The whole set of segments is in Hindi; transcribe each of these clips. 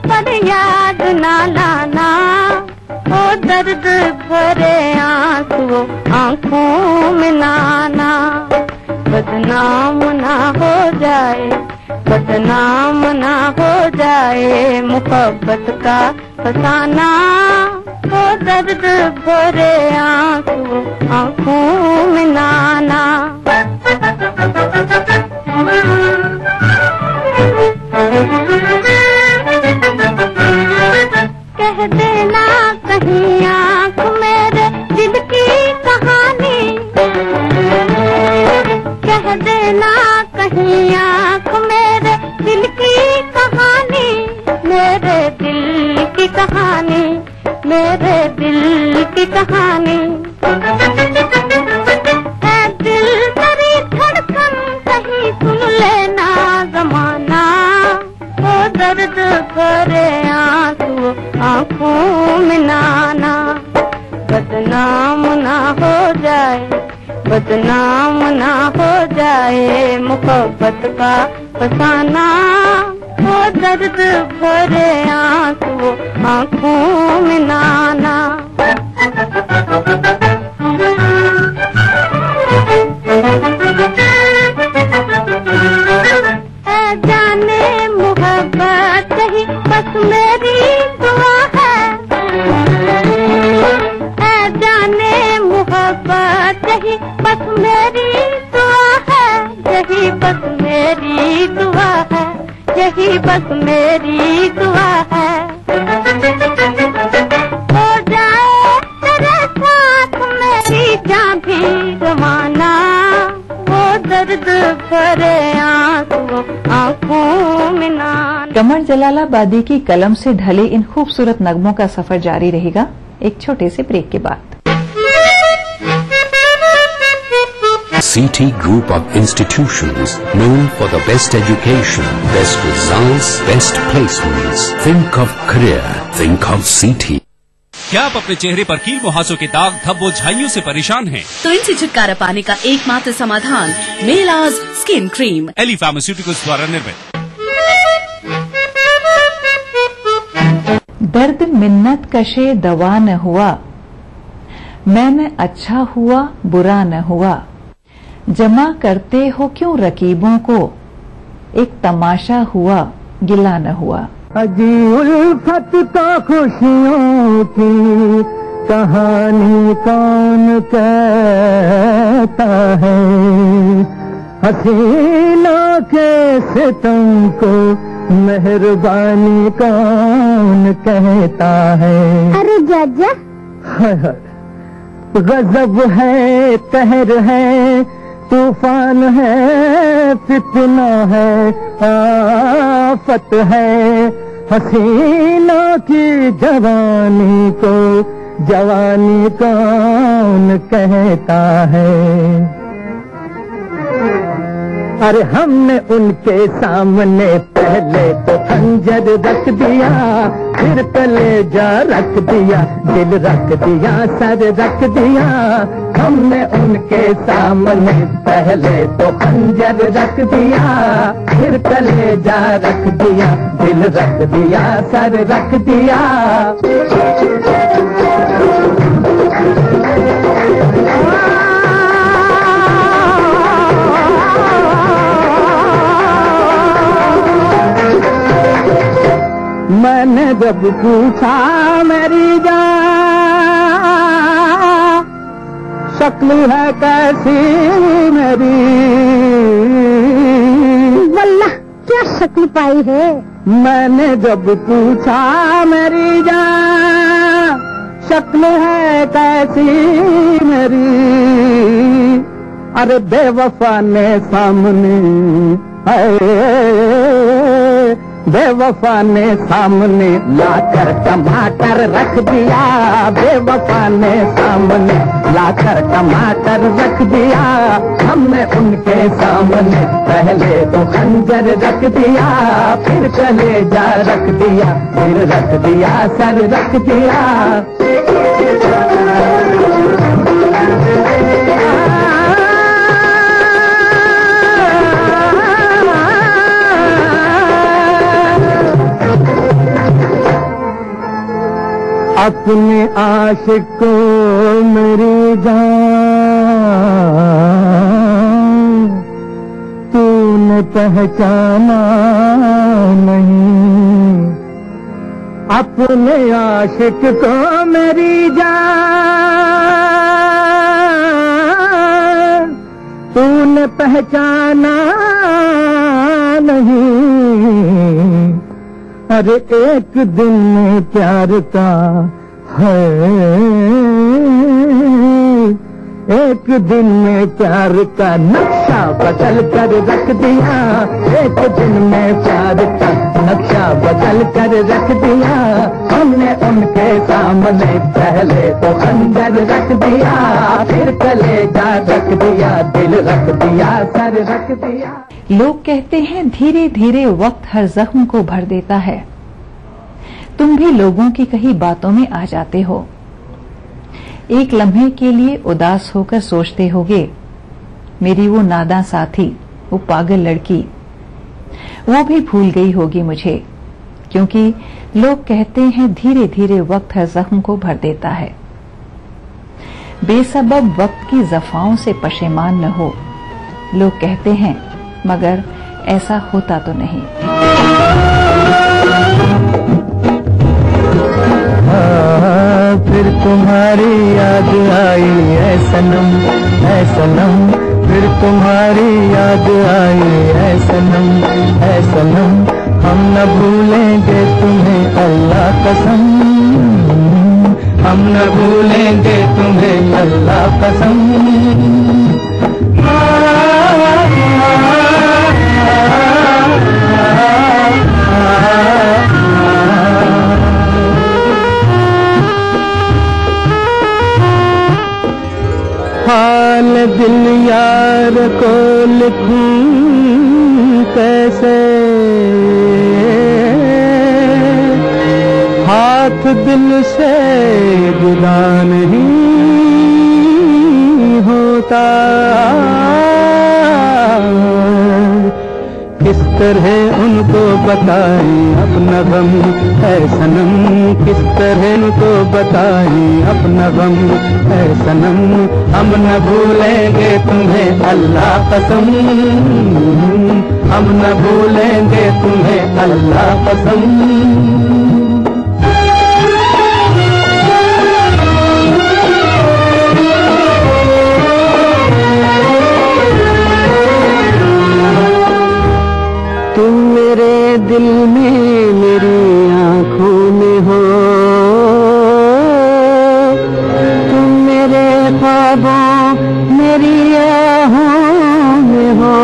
पर याद ना लाना, ओ दर्द भरे आंसू आंखों में नाना। बदनाम ना हो जाए, बदनाम ना हो जाए मोहब्बत का फसाना, ओ दर्द भरे आंसू आंखों में नाना। कह देना कहीं आँख मेरे दिल की कहानी, कह देना कहीं आँख मेरे दिल की कहानी, मेरे दिल की कहानी, मेरे दिल की कहानी। है दिल तेरी धड़कन कहीं सुन लेना ज़माना, ओ दर्द भरे आंसू आंखों में नाना। बदनाम ना हो जाए, बदनाम ना हो जाए मोहब्बत का फसाना, ओ दर्द भरे आंसू आंखों में नाना। ऐ जाने मोहब्बत ही बस मेरी दुआ है, ऐ जाने मोहब्बत ही बस मेरी दुआ है, यही बस मेरी दुआ है, यही बस मेरी दुआ है। हो जाए तेरे साथ मेरी जान भी रवाना, वो दर्द भरे आंसू आंखों में नाना। कमर जलालाबादी की कलम से ढले इन खूबसूरत नगमों का सफर जारी रहेगा एक छोटे से ब्रेक के बाद। CT Group of Institutions, known for the best education, best results, best placements. Think of career, think of CT. क्या आप अपने चेहरे पर कील मुहासों के दाग धब्बों झाइयों से परेशान हैं? तो इनसे छुटकारा पाने का एकमात्र समाधान मेलाज स्किन क्रीम, एली फार्मास्यूटिकल्स द्वारा निर्मित। दर्द मिन्नत कशे दवा न हुआ, मैंने अच्छा हुआ बुरा न हुआ, जमा करते हो क्यों रकीबों को, एक तमाशा हुआ गिला न हुआ। अजी उल्फत तो खुशियों की कहानी कौन कहता है, हसीना के सितम को मेहरबानी कौन कहता है। अरे जाजा, गजब है, कहर है, तूफान है, फितना है, आफत है, हसीना की जवानी को जवानी कौन कहता है। अरे हमने उनके सामने पहले तो खंजर रख दिया, फिर कलेजा रख दिया, दिल रख दिया, सर रख दिया। हमने उनके सामने पहले तो खंजर रख दिया, फिर कलेजा रख दिया, दिल रख दिया, सर रख दिया। मैंने जब पूछा मेरी जान शक्ल है कैसी मेरी, वल्लाह क्या शक्ल पाई है। मैंने जब पूछा मेरी जान शक्ल है कैसी मेरी, अरे बेवफा ने सामने बेवफा ने सामने लाकर टमाटर रख दिया, बेवफा ने सामने लाकर टमाटर रख दिया। हमने उनके सामने पहले तो खंजर रख दिया, फिर कलेजा रख दिया, फिर रख दिया, सर रख दिया। अपने आशिक को मेरी जान तूने पहचाना नहीं। अपने आशिक को मेरी जान तूने पहचाना नहीं। अरे एक दिन में प्यार का है, एक दिन में प्यार का नक्शा बदल कर रख दिया। एक दिन में प्यार का नक्शा बदल कर रख दिया। हमने उनके सामने पहले तो खंजर रख दिया, फिर कलेजा रख दिया, दिल रख दिया, सर रख दिया। लोग कहते हैं धीरे धीरे वक्त हर जख्म को भर देता है। तुम भी लोगों की कही बातों में आ जाते हो। एक लम्हे के लिए उदास होकर सोचते होगे, मेरी वो नादां साथी, वो पागल लड़की, वो भी भूल गई होगी मुझे। क्योंकि लोग कहते हैं धीरे धीरे वक्त हर जख्म को भर देता है। बेसबब वक्त की जफाओं से पशेमान न हो, लोग कहते हैं, मगर ऐसा होता तो नहीं। फिर तुम्हारी याद आई है सनम, है सनम, फिर तुम्हारी याद आई है सनम, है सनम। हम न भूलेंगे तुम्हें अल्लाह कसम, हम न भूलेंगे तुम्हें अल्लाह कसम। हाल दिल यार को लिखूं कैसे, हाथ दिल से जुदा नहीं होता। किस तरह उनको बताएं अपना गम, है सनम, किस तरह उनको बताएं अपना गम, है सनम। हम न भूलेंगे तुम्हें अल्लाह कसम, हम न भूलेंगे तुम्हें अल्लाह कसम। तुम मेरे दिल में मेरी आँखों में हो, तुम मेरे ख्वाबों मेरी आहों में हो।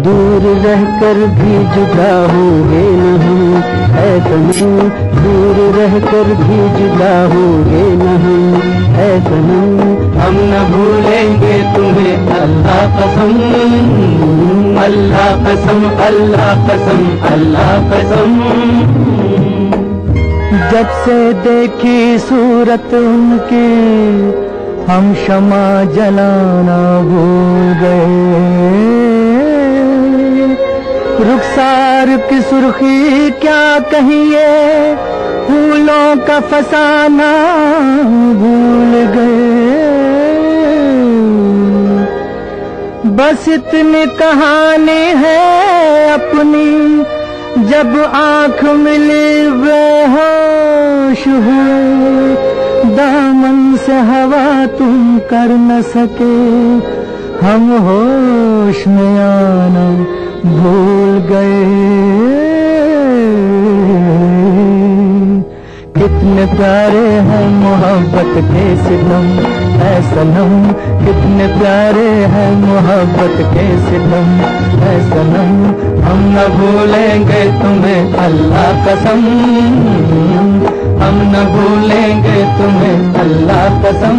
दूर रहकर भी जुदा होंगे न हम, है सनम, दूर रहकर भी जुदा होंगे न हम, है सनम। हम न भूलेंगे तुम्हें अल्लाह कसम, अल्लाह कसम, अल्लाह कसम, अल्लाह कसम। जब से देखी सूरत उनकी हम शमा जलाना भूल गए। रुखसार की सुर्खी क्या कहिए, फूलों का फसाना भूल गए। बस इतनी कहानी है अपनी, जब आँख मिली बेहोश हुए। दामन से हवा तुम कर न सके, हम होश में आना भूल गए। कितने प्यारे हैं मोहब्बत के सितम, है सनम, कितने प्यारे हैं मोहब्बत के सितम, है सनम। हम न भूलेंगे तुम्हें अल्लाह कसम, हम न भूलेंगे तुम्हें अल्लाह कसम।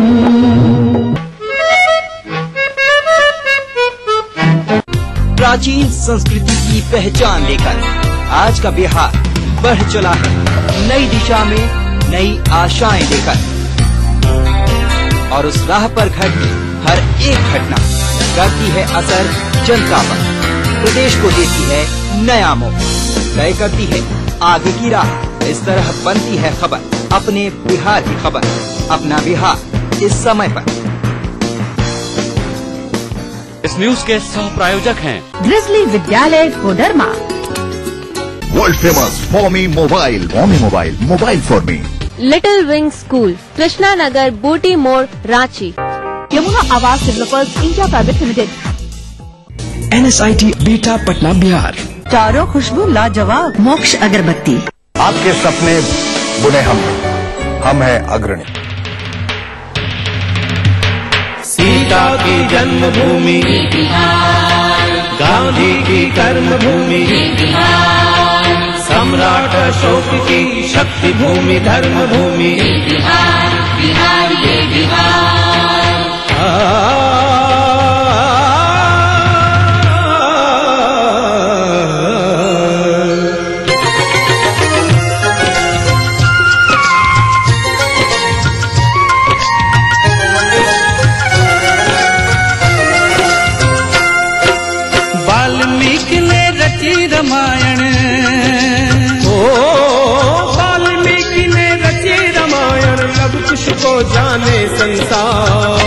प्राचीन संस्कृति की पहचान लेकर आज का बिहार बढ़ चला है नई दिशा में, नई आशाएं लेकर। और उस राह पर घटती हर एक घटना करती है असर जनता पर, प्रदेश को देती है नया मोड़, तय करती है आगे की राह। इस तरह बनती है खबर, अपने बिहार की खबर, अपना बिहार इस समय पर। इस न्यूज के सह प्रायोजक हैं ग्रिजली विद्यालय कोडरमा, वर्ल्ड फेमस फॉर्मी mobile for me, little wing school, Krishna Nagar, Booti More, Ranchi, Yamuna Awas developers India private limited, NSIT Bihta Patna Bihar, चारों खुशबू लाजवाब, मोक्ष अगरबत्ती। आपके सपने बुने हम हैं अग्रणी। सीता की जन्मभूमि, गांधी की कर्मभूमि, सम्राट अशोक की शक्ति भूमि, धर्म भूमि, वाल्मीकि ने रची रामायण, वाल्मीकि ने रची रामायण, अब कुछ को जाने संसार।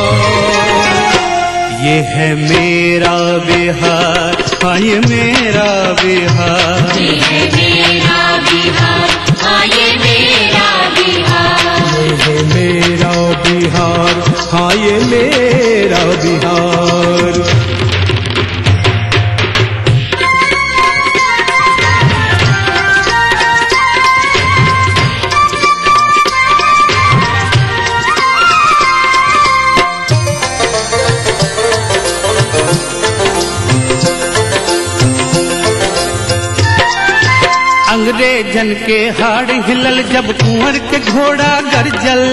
ये है मेरा बिहार, हाँ ये मेरा बिहार, ये है मेरा बिहार, हाँ ये मेरा बिहार, ये है मेरा बिहार, हाँ ये मेरा बिहार। अंग्रेजन के हाड़ हिलल जब कुंवर के घोड़ा गरजल,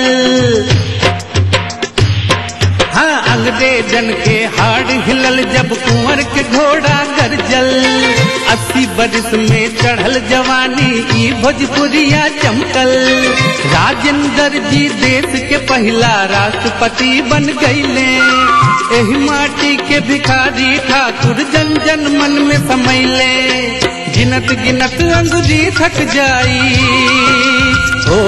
हाँ अंग्रेजन के हाड़ हिलल जब कुंवर के घोड़ा गरजल। 80 बरस में चढ़ल जवानी ई भोजपुरिया चमकल। राजेंद्र जी देश के पहला राष्ट्रपति बन गईले। एही माटी के भिखारी ठाकुर जन जन मन में समैले। गिनत गिनत अंगुरी थक जाई, ओ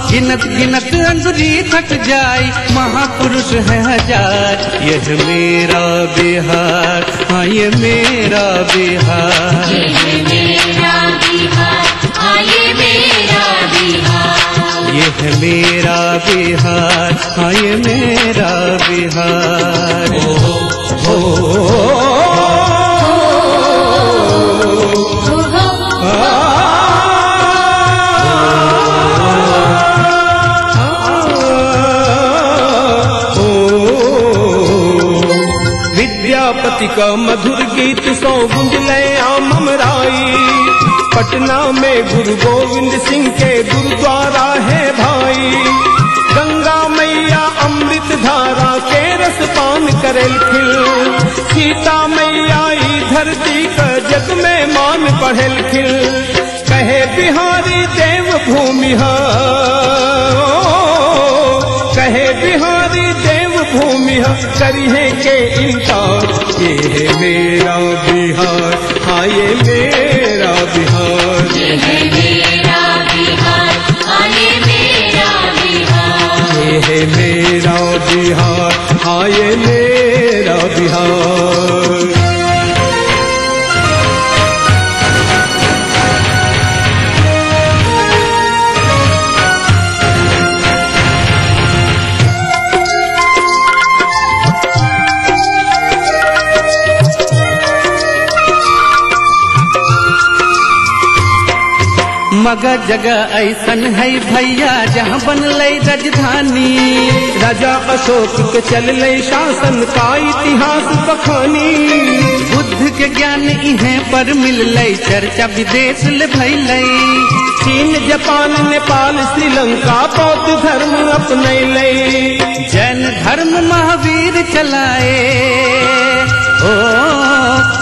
गिनत गिनत अंगुरी थक जाई। महापुरुष है हजार, यह मेरा बिहार, हाँ ये मेरा बिहार, यह मेरा बिहार, हाँ ये मेरा बिहार, यह मेरा बिहार, हाँ ये मेरा बिहार। हो विद्यापति का मधुर गीत सौ गुंजले ममराई। पटना में गुरु गोविंद सिंह के गुरुद्वारा है भाई। गंगा मैया अमृत धारा के रस पान करेल खिल। सीता मैया ई धरती का जग में मान पढ़ेल खिल। कहे बिहारी देव भूमि हा, कहे बिहारी देव भूमि हा, करिए के इनकार। ये है मेरा बिहार, हाँ ये मेरा बिहार, ये है मेरा बिहार, हाँ ये मेरा बिहार, ये है मेरा बिहार, हाँ ये मेरा बिहार। मगर जगह ऐसन है भैया जहाँ बनले राजधानी। राजा अशोक के चलले शासन का इतिहास बखानी। बुद्ध के ज्ञान इहे पर मिलले, चर्चा विदेश ले भैले। चीन जापान नेपाल श्रीलंका बौद्ध धर्म अपनैले। जैन धर्म महावीर चलाए, ओ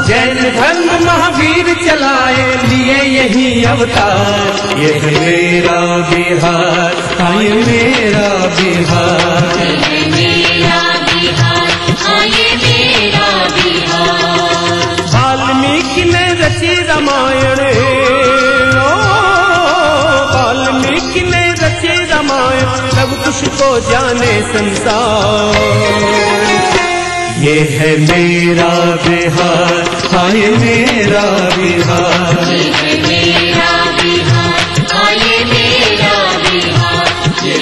जैन धर्म महावीर चलाए। लिए यही अवतार, ये है मेरा बिहार, हाँ ये मेरा बिहार, ये है मेरा बिहार, हाँ ये मेरा बिहार। वाल्मीकि ने रची रामायण, ओ खामोश को जाने संसार। ये है मेरा बिहार, हाँ ये मेरा बिहार, ये है मेरा बिहार, हाँ ये मेरा बिहार, ये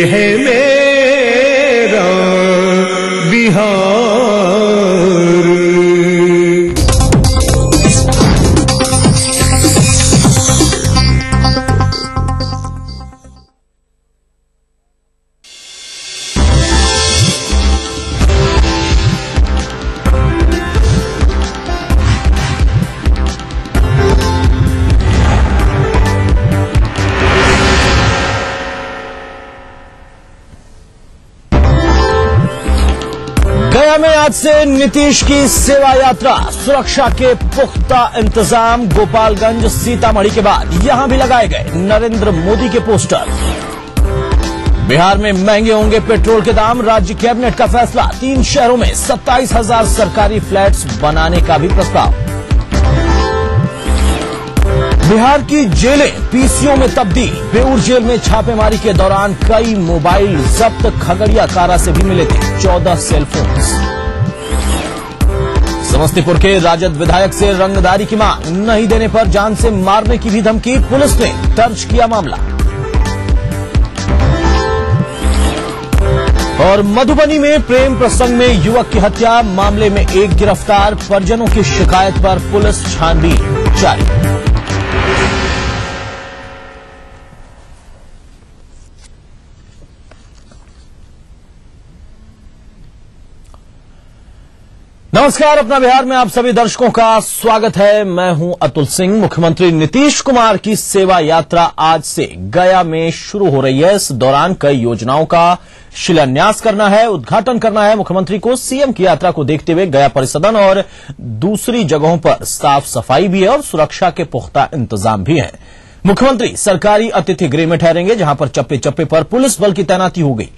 है मेरा में आज से नीतीश की सेवा यात्रा, सुरक्षा के पुख्ता इंतजाम। गोपालगंज सीतामढ़ी के बाद यहां भी लगाए गए नरेंद्र मोदी के पोस्टर। बिहार में महंगे होंगे पेट्रोल के दाम, राज्य कैबिनेट का फैसला। 3 शहरों में 27,000 सरकारी फ्लैट्स बनाने का भी प्रस्ताव। बिहार की जेलें पीसीओ में तब्दील, बेऊर जेल में छापेमारी के दौरान कई मोबाइल जब्त, खगड़िया कारा से भी मिले थे 14 सेलफोन्स। समस्तीपुर के राजद विधायक से रंगदारी की मांग, नहीं देने पर जान से मारने की भी धमकी, पुलिस ने दर्ज किया मामला। और मधुबनी में प्रेम प्रसंग में युवक की हत्या, मामले में 1 गिरफ्तार, परिजनों की शिकायत पर पुलिस छानबीन जारी। नमस्कार, अपना बिहार में आप सभी दर्शकों का स्वागत है। मैं हूं अतुल सिंह। मुख्यमंत्री नीतीश कुमार की सेवा यात्रा आज से गया में शुरू हो रही है। इस दौरान कई योजनाओं का शिलान्यास करना है, उद्घाटन करना है। मुख्यमंत्री को सीएम की यात्रा को देखते हुए गया परिसदन और दूसरी जगहों पर साफ सफाई भी है और सुरक्षा के पुख्ता इंतजाम भी है। मुख्यमंत्री सरकारी अतिथि गृह में ठहरेंगे, जहां पर चप्पे चप्पे पर पुलिस बल की तैनाती हो गई।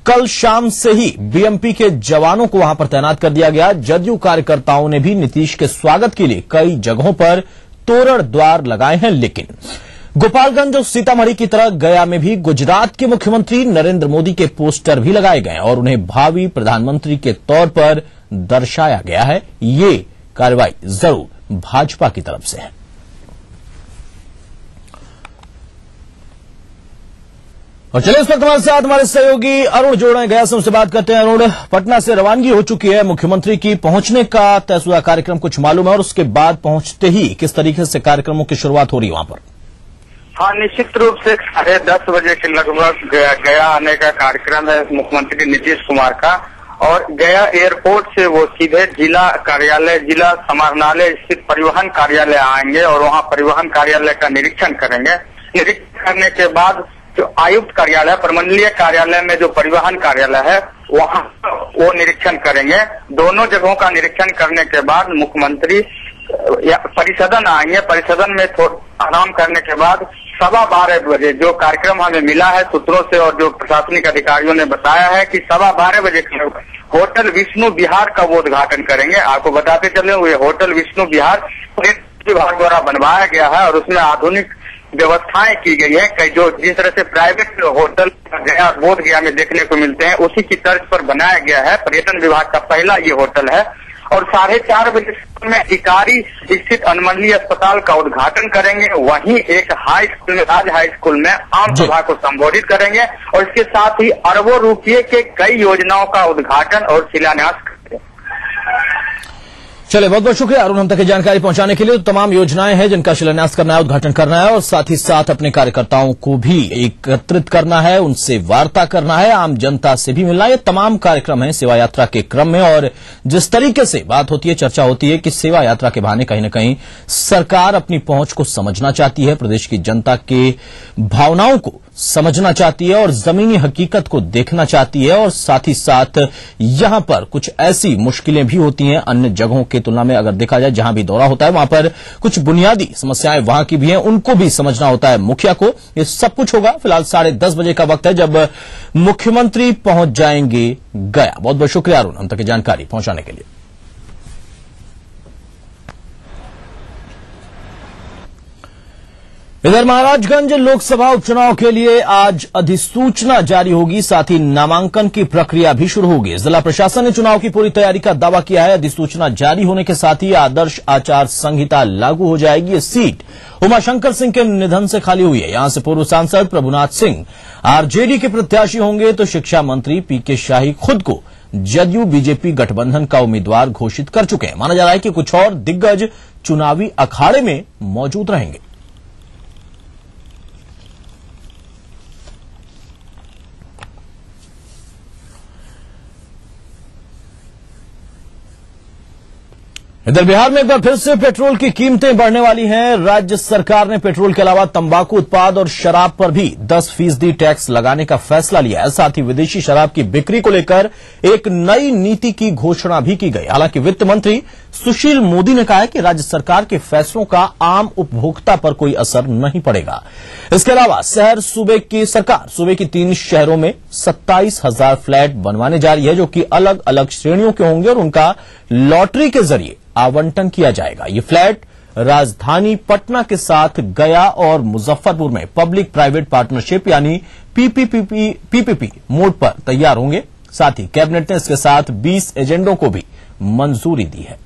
कल शाम से ही बीएमपी के जवानों को वहां पर तैनात कर दिया गया। जदयू कार्यकर्ताओं ने भी नीतीश के स्वागत के लिए कई जगहों पर तोरण द्वार लगाए हैं, लेकिन गोपालगंज और सीतामढ़ी की तरह गया में भी गुजरात के मुख्यमंत्री नरेंद्र मोदी के पोस्टर भी लगाए गए और उन्हें भावी प्रधानमंत्री के तौर पर दर्शाया गया है। ये कार्रवाई जरूर भाजपा की तरफ से है। और चलिए इस वक्त हमारे साथ हमारे सहयोगी अरुण जोड़ रहे हैं, गया से उनसे बात करते हैं। अरुण, पटना से रवानगी हो चुकी है मुख्यमंत्री की, पहुंचने का तयशुदा कार्यक्रम कुछ मालूम है और उसके बाद पहुंचते ही किस तरीके से कार्यक्रमों की शुरुआत हो रही है वहां पर? हाँ, निश्चित रूप से 10:30 बजे के लगभग गया आने का कार्यक्रम है मुख्यमंत्री नीतीश कुमार का। और गया एयरपोर्ट से वो सीधे जिला कार्यालय, जिला समाहरणालय स्थित परिवहन कार्यालय आएंगे और वहाँ परिवहन कार्यालय का निरीक्षण करेंगे। निरीक्षण करने के बाद जो आयुक्त कार्यालय, प्रमंडलीय कार्यालय में जो परिवहन कार्यालय है वहाँ वो निरीक्षण करेंगे। दोनों जगहों का निरीक्षण करने के बाद मुख्यमंत्री परिसदन आएंगे। परिसदन में थोड़ा आराम करने के बाद 12:15 बजे जो कार्यक्रम हमें मिला है सूत्रों से और जो प्रशासनिक अधिकारियों ने बताया है कि 12:15 बजे होटल विष्णु विहार का वो उद्घाटन करेंगे। आपको बताते चले, ये होटल विष्णु विहार विभाग द्वारा बनवाया गया है और उसमें आधुनिक व्यवस्थाएं की गई है। कई जो जिस तरह से प्राइवेट होटल गया बोध गया में देखने को मिलते हैं उसी की तर्ज पर बनाया गया है। पर्यटन विभाग का पहला ये होटल है। और 4:30 बजे में इकारी स्थित अनुमंडलीय अस्पताल का उद्घाटन करेंगे। वहीं एक हाई स्कूल में, राज हाई स्कूल में आम सभा को संबोधित करेंगे और इसके साथ ही अरबों रुपये के कई योजनाओं का उद्घाटन और शिलान्यास करेंगे। चलिए, बहुत बहुत शुक्रिया अरुण हम तक जानकारी पहुंचाने के लिए। तो तमाम योजनाएं हैं जिनका शिलान्यास करना है, उद्घाटन करना है और साथ ही साथ अपने कार्यकर्ताओं को भी एकत्रित करना है, उनसे वार्ता करना है, आम जनता से भी मिलना है। ये तमाम कार्यक्रम हैं सेवा यात्रा के क्रम में। और जिस तरीके से बात होती है, चर्चा होती है कि सेवा यात्रा के बहाने कहीं न कहीं सरकार अपनी पहुंच को समझना चाहती है, प्रदेश की जनता के भावनाओं को समझना चाहती है और जमीनी हकीकत को देखना चाहती है, और साथ ही साथ यहां पर कुछ ऐसी मुश्किलें भी होती हैं अन्य जगहों की तुलना में। अगर देखा जाए जहां भी दौरा होता है वहां पर कुछ बुनियादी समस्याएं वहां की भी हैं, उनको भी समझना होता है मुखिया को। ये सब कुछ होगा। फिलहाल 10:30 बजे का वक्त है जब मुख्यमंत्री पहुंच जाएंगे गया। बहुत बहुत शुक्रिया अरुण हम तक जानकारी पहुंचाने के लिए। इधर महाराजगंज लोकसभा उपचुनाव के लिए आज अधिसूचना जारी होगी, साथ ही नामांकन की प्रक्रिया भी शुरू होगी। जिला प्रशासन ने चुनाव की पूरी तैयारी का दावा किया है। अधिसूचना जारी होने के साथ ही आदर्श आचार संहिता लागू हो जाएगी। ये सीट उमाशंकर सिंह के निधन से खाली हुई है। यहां से पूर्व सांसद प्रभुनाथ सिंह आरजेडी के प्रत्याशी होंगे, तो शिक्षा मंत्री पीके शाही खुद को जदयू बीजेपी गठबंधन का उम्मीदवार घोषित कर चुके हैं। माना जा रहा है कि कुछ और दिग्गज चुनावी अखाड़े में मौजूद रहेंगे। इधर बिहार में एक बार फिर से पेट्रोल की कीमतें बढ़ने वाली हैं। राज्य सरकार ने पेट्रोल के अलावा तंबाकू उत्पाद और शराब पर भी 10% टैक्स लगाने का फैसला लिया है। साथ ही विदेशी शराब की बिक्री को लेकर एक नई नीति की घोषणा भी की गई। हालांकि वित्त मंत्री सुशील मोदी ने कहा है कि राज्य सरकार के फैसलों का आम उपभोक्ता पर कोई असर नहीं पड़ेगा। इसके अलावा सूबे की 3 शहरों में 27,000 फ्लैट बनवाने जा रही है, जो कि अलग अलग श्रेणियों के होंगे और उनका लॉटरी के जरिए आवंटन किया जाएगा। ये फ्लैट राजधानी पटना के साथ गया और मुजफ्फरपुर में पब्लिक प्राइवेट पार्टनरशिप यानी पीपीपी मोड पर तैयार होंगे। साथ ही कैबिनेट ने इसके साथ 20 एजेंडों को भी मंजूरी दी है।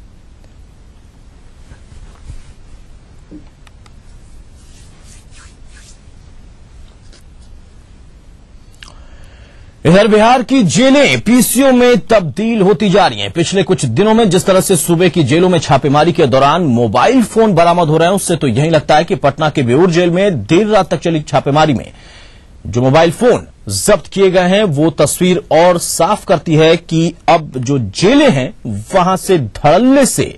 इधर बिहार की जेलें पीसीओ में तब्दील होती जा रही हैं। पिछले कुछ दिनों में जिस तरह से सूबे की जेलों में छापेमारी के दौरान मोबाइल फोन बरामद हो रहे हैं, उससे तो यही लगता है कि पटना के बेऊर जेल में देर रात तक चली छापेमारी में जो मोबाइल फोन जब्त किए गए हैं वो तस्वीर और साफ करती है कि अब जो जेलें हैं वहां से धड़ल्ले से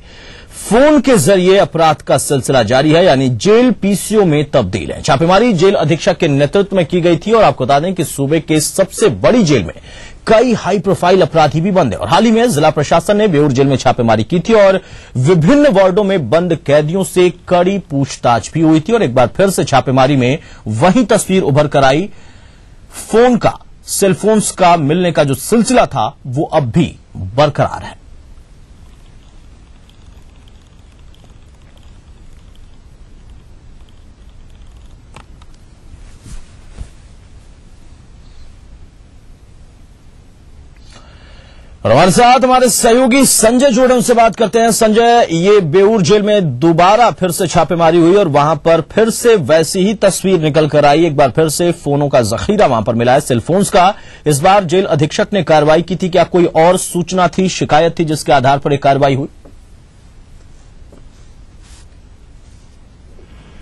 फोन के जरिए अपराध का सिलसिला जारी है, यानी जेल पीसीओ में तब्दील है। छापेमारी जेल अधीक्षक के नेतृत्व में की गई थी और आपको बता दें कि सूबे के सबसे बड़ी जेल में कई हाई प्रोफाइल अपराधी भी बंद हैं। और हाल ही में जिला प्रशासन ने बेऊर जेल में छापेमारी की थी और विभिन्न वार्डों में बंद कैदियों से कड़ी पूछताछ भी हुई थी। और एक बार फिर से छापेमारी में वही तस्वीर उभर कर आई। सेलफोन्स का मिलने का जो सिलसिला था वो अब भी बरकरार है। और हमारे साथ हमारे सहयोगी संजय जोड़े, उनसे बात करते हैं। संजय, ये बेऊर जेल में दोबारा फिर से छापेमारी हुई और वहां पर फिर से वैसी ही तस्वीर निकल कर आई। एक बार फिर से फोनों का जखीरा वहां पर मिला है, सेलफोन्स का। इस बार जेल अधीक्षक ने कार्रवाई की थी। क्या कोई और सूचना थी, शिकायत थी जिसके आधार पर एक कार्रवाई हुई?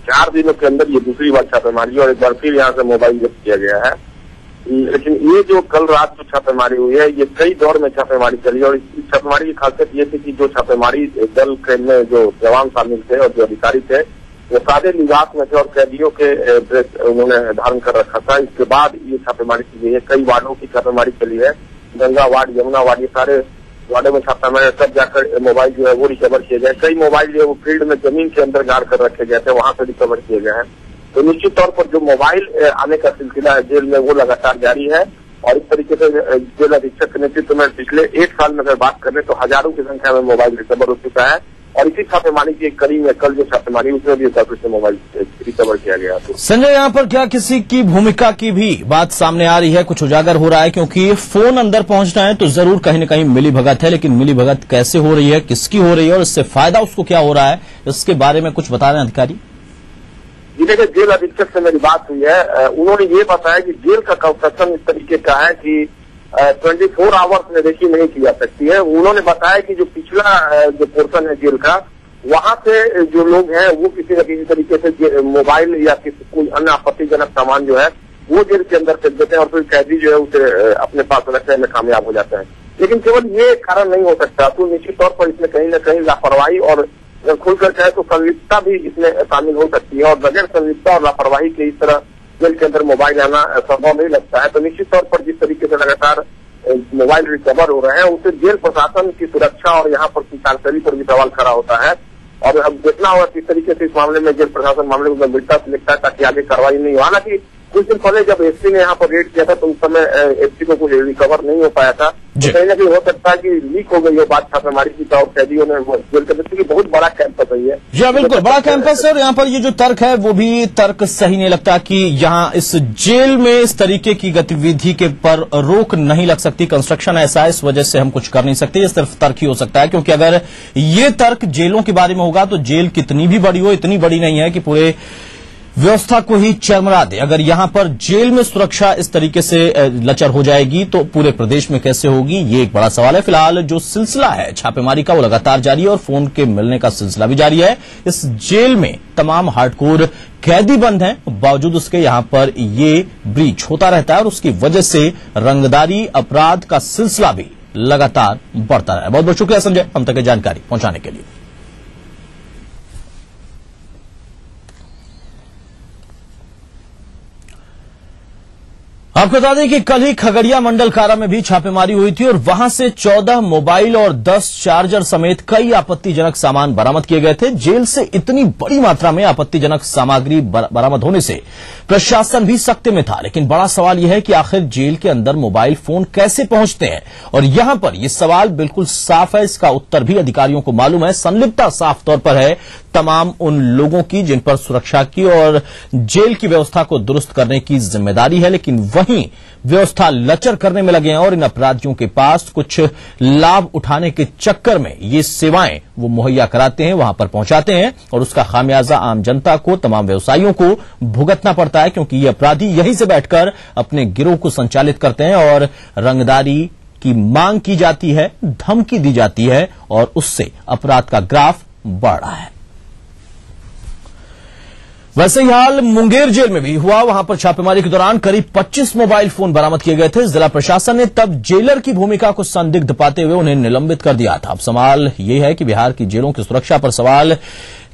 4 दिनों के अंदर ये दूसरी बार छापेमारी और एक बार फिर यहाँ से मोबाइल जब्त किया गया है। लेकिन ये जो कल रात जो छापेमारी हुई है, ये कई दौर में छापेमारी चली और इस छापेमारी की खासियत ये थी कि जो छापेमारी दल के में जो जवान शामिल थे और जो अधिकारी थे वो सादे लिबास में थे और कैदियों के ड्रेस उन्होंने धारण कर रखा था। इसके बाद ये छापेमारी की गई है। कई वार्डों की छापेमारी चली है, गंगा वार्ड, यमुना वार्ड, ये सारे वार्डों में छापेमारी, तब जाकर मोबाइल जो है वो रिकवर किए गए। कई मोबाइल जो है वो फील्ड में जमीन के अंदर गाड़ कर रखे गए थे, वहां से रिकवर किए गए हैं। तो निश्चित तौर पर जो मोबाइल आने का सिलसिला है जेल में वो लगातार जारी है। और इस तरीके से जेल अधीक्षक के नेतृत्व में पिछले 1 साल में अगर बात करें तो हजारों की संख्या में मोबाइल रिकवर हो चुका है। और इसी छापेमारी की एक कड़ी में कल जो छापेमारी उसमें भी काफी से मोबाइल रिकवर किया गया। तो संजय, यहाँ पर क्या किसी की भूमिका की भी बात सामने आ रही है, कुछ उजागर हो रहा है? क्योंकि फोन अंदर पहुंचना है तो जरूर कहीं न कहीं मिलीभगत है, लेकिन मिलीभगत कैसे हो रही है, किसकी हो रही है और इससे फायदा उसको क्या हो रहा है, इसके बारे में कुछ बता रहे हैं अधिकारी? जी देखिए, जेल अधीक्षक से मेरी बात हुई है। उन्होंने ये बताया कि जेल का कंस्ट्रक्शन इस तरीके का है कि 24 आवर्स में देखी नहीं की जा सकती है। उन्होंने बताया कि जो पिछला जो पोर्शन है जेल का, वहां से जो लोग हैं वो किसी न किसी तरीके से मोबाइल या किसी कोई अन्य आपत्तिजनक सामान जो है वो जेल के अंदर फेंक देते हैं और फिर कैदी जो है उसे अपने पास रखने में कामयाब हो जाते हैं। लेकिन केवल ये कारण नहीं हो सकता, तो निश्चित तौर पर इसमें कहीं न कहीं लापरवाही और अगर खुलकर कहे तो संलिप्तता भी इसमें शामिल हो सकती है। और बगैर संलिप्तता और लापरवाही के इस तरह जेल के अंदर मोबाइल आना संभव नहीं लगता है। तो निश्चित तौर पर जिस तरीके से लगातार मोबाइल रिकवर हो रहे हैं, उससे जेल प्रशासन की सुरक्षा और यहाँ पर कार्यशैली पर भी सवाल खड़ा होता है। और अब देखना होगा किस तरीके से इस मामले में जेल प्रशासन मामले को गंभीरता से लिखता है ताकि आगे कार्रवाई नहीं हो। हालांकि कुछ दिन पहले जब एसपी ने यहाँ पर रेड किया था तो उस समय एसपी को कुछ रिकवर नहीं हो पाया था। तो कहीं ना कहीं हो सकता है कि लीक हो गई हो बात छापेमारी की, तो कैदियों ने जेल के अंदर बहुत बड़ा कैंपस है ये। जी बिल्कुल बड़ा कैंपस है। और यहाँ पर ये जो तर्क है वो भी तर्क सही नहीं लगता कि यहाँ इस जेल में इस तरीके की गतिविधि के पर रोक नहीं लग सकती। कंस्ट्रक्शन ऐसा है, इस वजह से हम कुछ कर नहीं सकते। ये सिर्फ तर्क ही हो सकता है, क्योंकि अगर ये तर्क जेलों के बारे में होगा तो जेल कितनी भी बड़ी हो, इतनी बड़ी नहीं है कि पूरे व्यवस्था को ही चरमरा दे। अगर यहां पर जेल में सुरक्षा इस तरीके से लचर हो जाएगी तो पूरे प्रदेश में कैसे होगी, ये एक बड़ा सवाल है। फिलहाल जो सिलसिला है छापेमारी का वो लगातार जारी है और फोन के मिलने का सिलसिला भी जारी है। इस जेल में तमाम हार्डकोर कैदी बंद हैं, बावजूद उसके यहां पर ये ब्रीच होता रहता है और उसकी वजह से रंगदारी अपराध का सिलसिला भी लगातार बढ़ता रहा है। बहुत बहुत शुक्रिया संजय हम तक जानकारी पहुंचाने के लिए। आपको बता दें कि कल ही खगड़िया मंडल कारा में भी छापेमारी हुई थी और वहां से 14 मोबाइल और 10 चार्जर समेत कई आपत्तिजनक सामान बरामद किए गए थे। जेल से इतनी बड़ी मात्रा में आपत्तिजनक सामग्री बरामद होने से प्रशासन भी सख्ते में था, लेकिन बड़ा सवाल यह है कि आखिर जेल के अंदर मोबाइल फोन कैसे पहुंचते हैं। और यहां पर यह सवाल बिल्कुल साफ है, इसका उत्तर भी अधिकारियों को मालूम है। संलिप्तता साफ तौर पर है तमाम उन लोगों की जिन पर सुरक्षा की और जेल की व्यवस्था को दुरुस्त करने की जिम्मेदारी है, लेकिन वहीं व्यवस्था लचर करने में लगे हैं और इन अपराधियों के पास कुछ लाभ उठाने के चक्कर में ये सेवाएं वो मुहैया कराते हैं, वहां पर पहुंचाते हैं और उसका खामियाजा आम जनता को, तमाम व्यवसायियों को भुगतना पड़ता है, क्योंकि ये अपराधी यहीं से बैठकर अपने गिरोह को संचालित करते हैं और रंगदारी की मांग की जाती है, धमकी दी जाती है और उससे अपराध का ग्राफ बढ़ रहा है। वैसे ही हाल मुंगेर जेल में भी हुआ। वहां पर छापेमारी के दौरान करीब 25 मोबाइल फोन बरामद किए गए थे। जिला प्रशासन ने तब जेलर की भूमिका को संदिग्ध पाते हुए उन्हें निलंबित कर दिया था। अब सवाल यह है कि बिहार की जेलों की सुरक्षा पर सवाल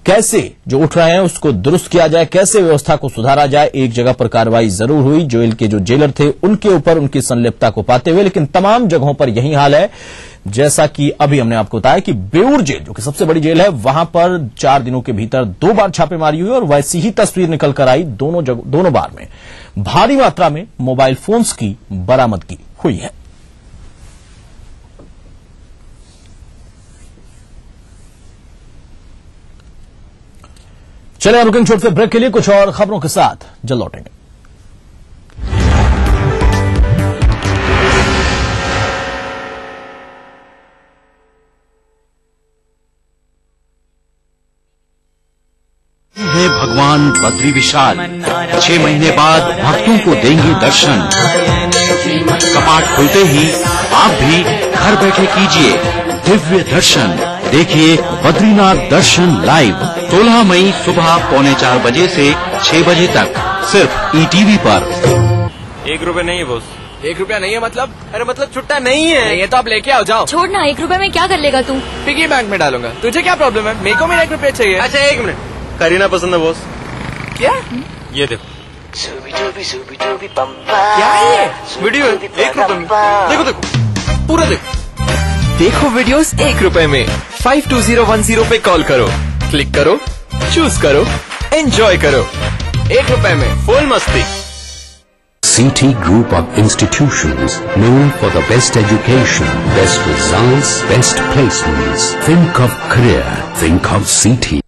कैसे जो उठ रहे हैं उसको दुरुस्त किया जाए, कैसे व्यवस्था को सुधारा जाए। एक जगह पर कार्रवाई जरूर हुई, जेल के जो जेलर थे उनके ऊपर उनकी संलिप्तता को पाते हुए, लेकिन तमाम जगहों पर यही हाल है। जैसा कि अभी हमने आपको बताया कि बेऊर जेल जो कि सबसे बड़ी जेल है, वहां पर 4 दिनों के भीतर 2 बार छापेमारी हुई और वैसी ही तस्वीर निकल कर आई। दोनों बार में भारी मात्रा में मोबाइल फोन्स की बरामदगी हुई है। चलिए रुकेंगे छोटे से ब्रेक के लिए, कुछ और खबरों के साथ जल्द लौटेंगे। है भगवान बद्री विशाल 6 महीने बाद भक्तों को देंगे दर्शन। कपाट खुलते ही आप भी घर बैठे कीजिए दिव्य दर्शन। देखिए बद्रीनाथ दर्शन लाइव 16 मई सुबह 3:45 बजे से 6 बजे तक सिर्फ ईटीवी पर। 1 रुपए नहीं है बॉस। 1 रुपया नहीं है मतलब? अरे मतलब छुट्टा नहीं है। ये तो आप लेके आओ, जाओ। छोड़ना, 1 रुपए में क्या कर लेगा तू? पिगी बैंक में डालूंगा। तुझे क्या प्रॉब्लम है? मेरे को मेरा 1 रुपया चाहिए। अच्छा 1 मिनट, करीना पसंद है बॉस। क्या? ये देखो क्या है ये? वीडियो 1 रुपए में। देखो देखो पूरा देखो वीडियोस 1 रुपए में। 52010 पे कॉल करो, क्लिक करो, चूज करो, एंजॉय करो। 1 रुपए में फुल मस्ती। CT Group of Institutions known for the best education, best results, best placements. Think of career. Think of CT.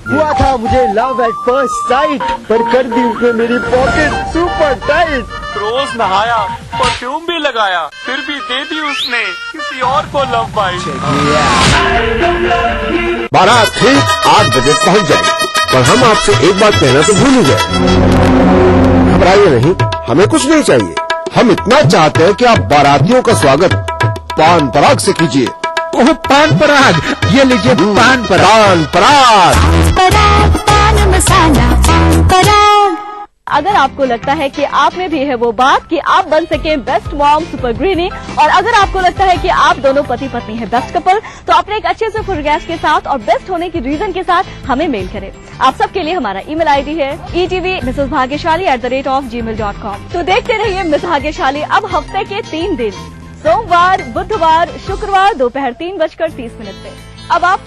हुआ था मुझे लव एट फर्स्ट साइट, पर कर दी उसने मेरी पॉकेट सुपर टाइट। रोज नहाया, परफ्यूम भी लगाया, फिर भी दे दी उसने किसी और को लव बाइट। बारात ठीक 8 बजे पहुंच जाएगी, पर हम आपसे एक बात कहना तो भूल ही गए। घबराइए नहीं, हमें कुछ नहीं चाहिए। हम इतना चाहते हैं कि आप बारातियों का स्वागत पान पराग से कीजिए। ओह पान पराग, ये लीजिए पान पराग। पान पराग, पान मसाला, पान पराग। अगर आपको लगता है कि आप में भी है वो बात कि आप बन सके बेस्ट मॉम सुपर गृहिणी, और अगर आपको लगता है कि आप दोनों पति पत्नी है बेस्ट कपल, तो अपने एक अच्छे से फोटोग्राफ के साथ और बेस्ट होने की रीजन के साथ हमें मेल करें। आप सबके लिए हमारा ईमेल आईडी है etv@gmail.com। तो देखते रहिए मिस भाग्यशाली अब हफ्ते के 3 दिन, सोमवार, बुधवार, शुक्रवार दोपहर 3:30 पे। अब आप